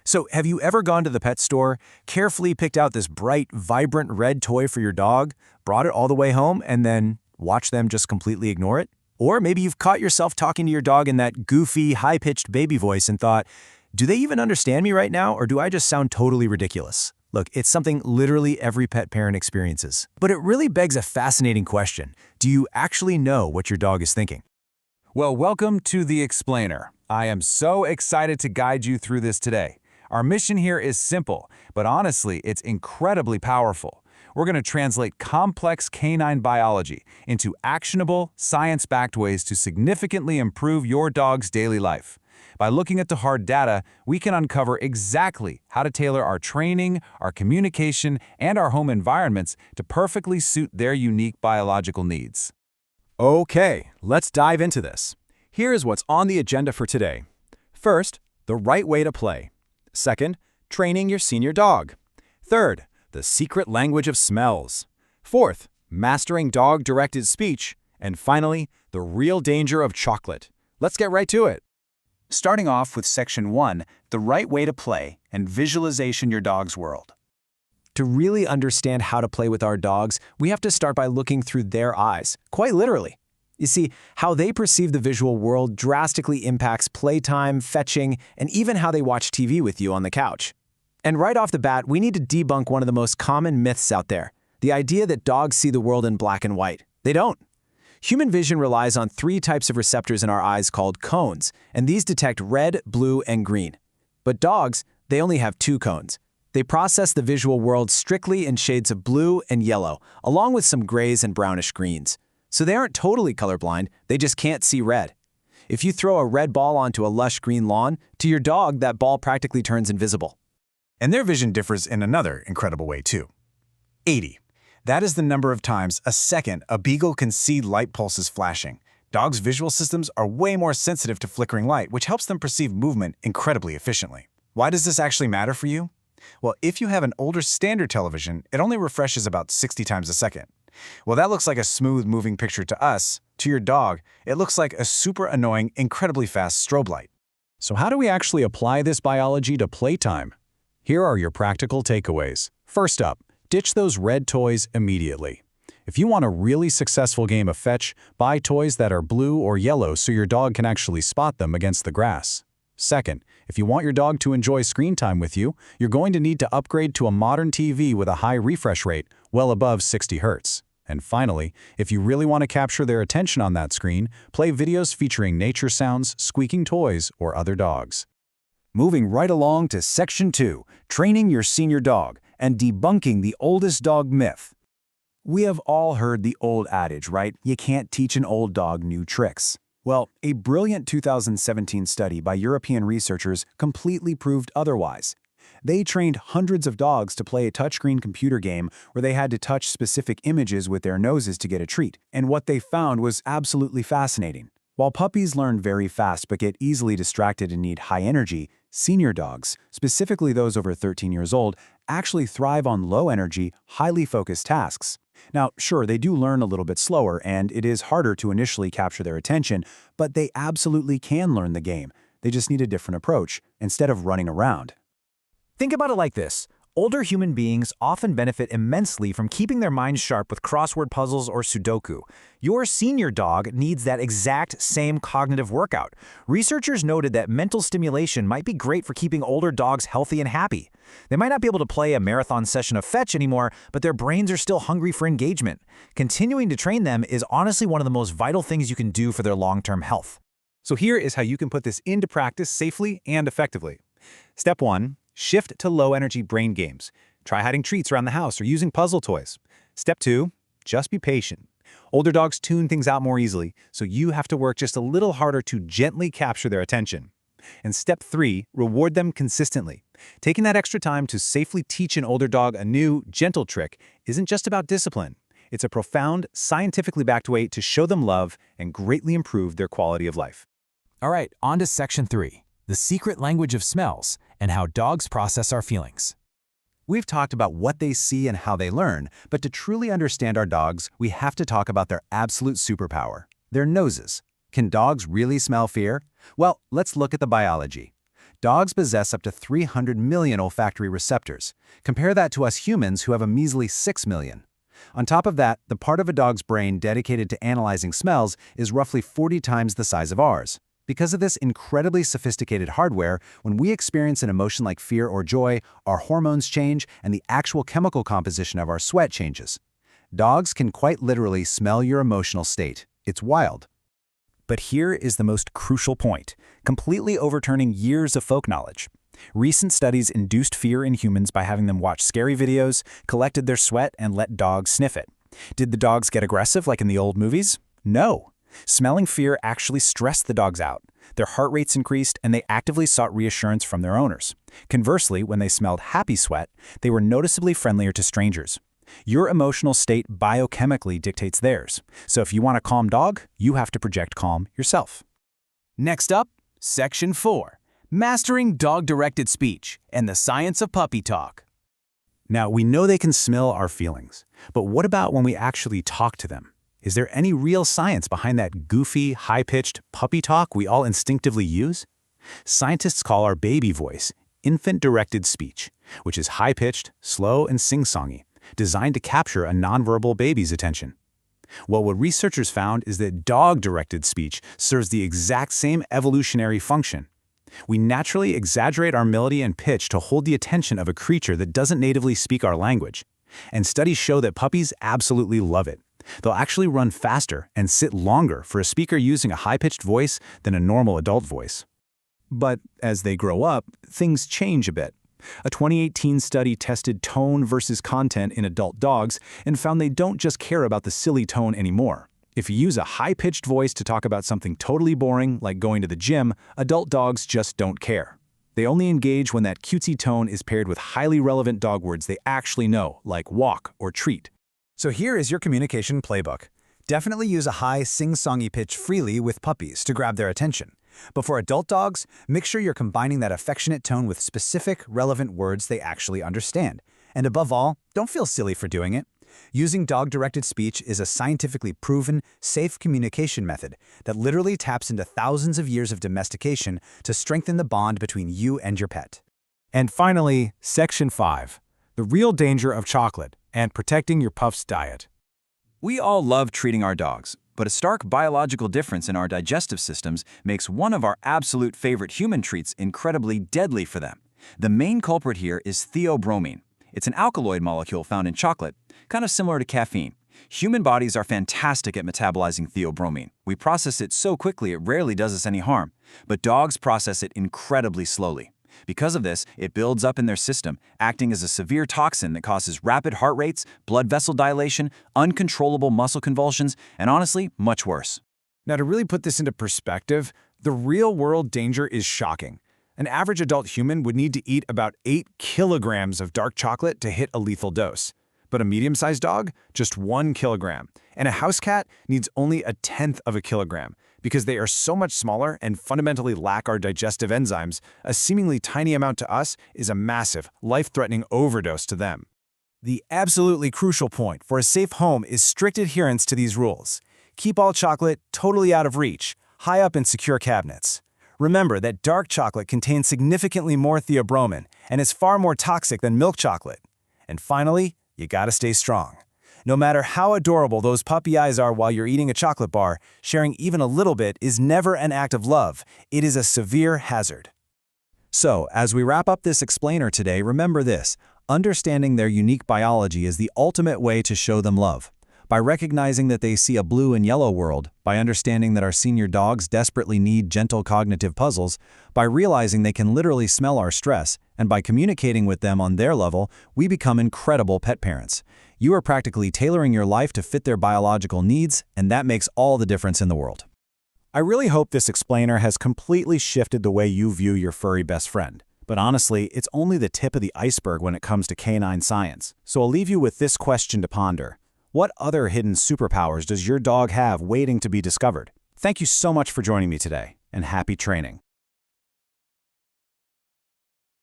So, have you ever gone to the pet store, carefully picked out this bright, vibrant red toy for your dog, brought it all the way home, and then watched them just completely ignore it? Or maybe you've caught yourself talking to your dog in that goofy, high-pitched baby voice and thought, do they even understand me right now, or do I just sound totally ridiculous? Look, it's something literally every pet parent experiences. But it really begs a fascinating question. Do you actually know what your dog is thinking? Well, welcome to The Explainer. I am so excited to guide you through this today. Our mission here is simple, but honestly, it's incredibly powerful. We're going to translate complex canine biology into actionable, science-backed ways to significantly improve your dog's daily life. By looking at the hard data, we can uncover exactly how to tailor our training, our communication, and our home environments to perfectly suit their unique biological needs. Okay, let's dive into this. Here's what's on the agenda for today. First, the right way to play. Second, training your senior dog. Third, the secret language of smells. Fourth, mastering dog-directed speech. And finally, the real danger of chocolate. Let's get right to it. Starting off with Section 1, the right way to play and visualization your dog's world. To really understand how to play with our dogs, we have to start by looking through their eyes, quite literally. You see, how they perceive the visual world drastically impacts playtime, fetching, and even how they watch TV with you on the couch. And right off the bat, we need to debunk one of the most common myths out there, the idea that dogs see the world in black and white. They don't. Human vision relies on 3 types of receptors in our eyes called cones, and these detect red, blue, and green. But dogs, they only have 2 cones. They process the visual world strictly in shades of blue and yellow, along with some grays and brownish greens. So they aren't totally colorblind, they just can't see red. If you throw a red ball onto a lush green lawn, to your dog that ball practically turns invisible. And their vision differs in another incredible way too. 80. That is the number of times a second a beagle can see light pulses flashing. Dogs' visual systems are way more sensitive to flickering light, which helps them perceive movement incredibly efficiently. Why does this actually matter for you? Well, if you have an older standard television, it only refreshes about 60 times a second. Well, that looks like a smooth moving picture to us. To your dog, it looks like a super annoying, incredibly fast strobe light. So how do we actually apply this biology to playtime? Here are your practical takeaways. First up, ditch those red toys immediately. If you want a really successful game of fetch, buy toys that are blue or yellow so your dog can actually spot them against the grass. Second, if you want your dog to enjoy screen time with you, you're going to need to upgrade to a modern TV with a high refresh rate, well above 60 Hz. And finally, if you really want to capture their attention on that screen, play videos featuring nature sounds, squeaking toys, or other dogs. Moving right along to Section 2, training your senior dog and debunking the oldest dog myth. We have all heard the old adage, right? You can't teach an old dog new tricks. Well, a brilliant 2017 study by European researchers completely proved otherwise. They trained hundreds of dogs to play a touchscreen computer game where they had to touch specific images with their noses to get a treat, and what they found was absolutely fascinating. While puppies learn very fast but get easily distracted and need high energy, senior dogs, specifically those over 13 years old, actually thrive on low-energy, highly focused tasks. Now, sure, they do learn a little bit slower, and it is harder to initially capture their attention, but they absolutely can learn the game. They just need a different approach, instead of running around. Think about it like this. Older human beings often benefit immensely from keeping their minds sharp with crossword puzzles or Sudoku. Your senior dog needs that exact same cognitive workout. Researchers noted that mental stimulation might be great for keeping older dogs healthy and happy. They might not be able to play a marathon session of fetch anymore, but their brains are still hungry for engagement. Continuing to train them is honestly one of the most vital things you can do for their long-term health. So here is how you can put this into practice safely and effectively. Step 1. Shift to low-energy brain games. Try hiding treats around the house or using puzzle toys. Step 2. Just be patient. Older dogs tune things out more easily, so you have to work just a little harder to gently capture their attention. And Step 3. Reward them consistently. Taking that extra time to safely teach an older dog a new, gentle trick isn't just about discipline. It's a profound, scientifically backed way to show them love and greatly improve their quality of life. All right, on to Section 3, the secret language of smells and how dogs process our feelings. We've talked about what they see and how they learn, but to truly understand our dogs, we have to talk about their absolute superpower, their noses. Can dogs really smell fear? Well, let's look at the biology. Dogs possess up to 300 million olfactory receptors. Compare that to us humans who have a measly 6 million. On top of that, the part of a dog's brain dedicated to analyzing smells is roughly 40 times the size of ours. Because of this incredibly sophisticated hardware, when we experience an emotion like fear or joy, our hormones change and the actual chemical composition of our sweat changes. Dogs can quite literally smell your emotional state. It's wild. But here is the most crucial point, completely overturning years of folk knowledge. Recent studies induced fear in humans by having them watch scary videos, collected their sweat, and let dogs sniff it. Did the dogs get aggressive like in the old movies? No. Smelling fear actually stressed the dogs out. Their heart rates increased, and they actively sought reassurance from their owners. Conversely, when they smelled happy sweat, they were noticeably friendlier to strangers. Your emotional state biochemically dictates theirs. So if you want a calm dog, you have to project calm yourself. Next up, Section 4, Mastering Dog-Directed Speech and the Science of Puppy Talk. Now, we know they can smell our feelings, but what about when we actually talk to them? Is there any real science behind that goofy, high-pitched puppy talk we all instinctively use? Scientists call our baby voice infant-directed speech, which is high-pitched, slow, and sing-songy, designed to capture a nonverbal baby's attention. Well, what researchers found is that dog-directed speech serves the exact same evolutionary function. We naturally exaggerate our melody and pitch to hold the attention of a creature that doesn't natively speak our language. And studies show that puppies absolutely love it. They'll actually run faster and sit longer for a speaker using a high-pitched voice than a normal adult voice. But as they grow up, things change a bit. A 2018 study tested tone versus content in adult dogs and found they don't just care about the silly tone anymore. If you use a high-pitched voice to talk about something totally boring, like going to the gym, adult dogs just don't care. They only engage when that cutesy tone is paired with highly relevant dog words they actually know, like walk or treat. So here is your communication playbook. Definitely use a high sing-songy pitch freely with puppies to grab their attention. But for adult dogs, make sure you're combining that affectionate tone with specific, relevant words they actually understand. And above all, don't feel silly for doing it. Using dog-directed speech is a scientifically proven, safe communication method that literally taps into thousands of years of domestication to strengthen the bond between you and your pet. And finally, Section 5, the real danger of chocolate and protecting your puff's diet. We all love treating our dogs, but a stark biological difference in our digestive systems makes one of our absolute favorite human treats incredibly deadly for them. The main culprit here is theobromine. It's an alkaloid molecule found in chocolate, kind of similar to caffeine. Human bodies are fantastic at metabolizing theobromine. We process it so quickly it rarely does us any harm, but dogs process it incredibly slowly. Because of this, it builds up in their system, acting as a severe toxin that causes rapid heart rates, blood vessel dilation, uncontrollable muscle convulsions, and honestly, much worse. Now, to really put this into perspective, the real-world danger is shocking. An average adult human would need to eat about 8 kilograms of dark chocolate to hit a lethal dose. But a medium-sized dog, just 1 kilogram. And a house cat needs only 1/10 of a kilogram. Because they are so much smaller and fundamentally lack our digestive enzymes, a seemingly tiny amount to us is a massive, life-threatening overdose to them. The absolutely crucial point for a safe home is strict adherence to these rules. Keep all chocolate totally out of reach, high up in secure cabinets. Remember that dark chocolate contains significantly more theobromine and is far more toxic than milk chocolate. And finally, you gotta stay strong. No matter how adorable those puppy eyes are while you're eating a chocolate bar, sharing even a little bit is never an act of love. It is a severe hazard. So, as we wrap up this explainer today, remember this: understanding their unique biology is the ultimate way to show them love. By recognizing that they see a blue and yellow world, by understanding that our senior dogs desperately need gentle cognitive puzzles, by realizing they can literally smell our stress, and by communicating with them on their level, we become incredible pet parents. You are practically tailoring your life to fit their biological needs, and that makes all the difference in the world. I really hope this explainer has completely shifted the way you view your furry best friend. But honestly, it's only the tip of the iceberg when it comes to canine science. So I'll leave you with this question to ponder. What other hidden superpowers does your dog have waiting to be discovered? Thank you so much for joining me today, and happy training.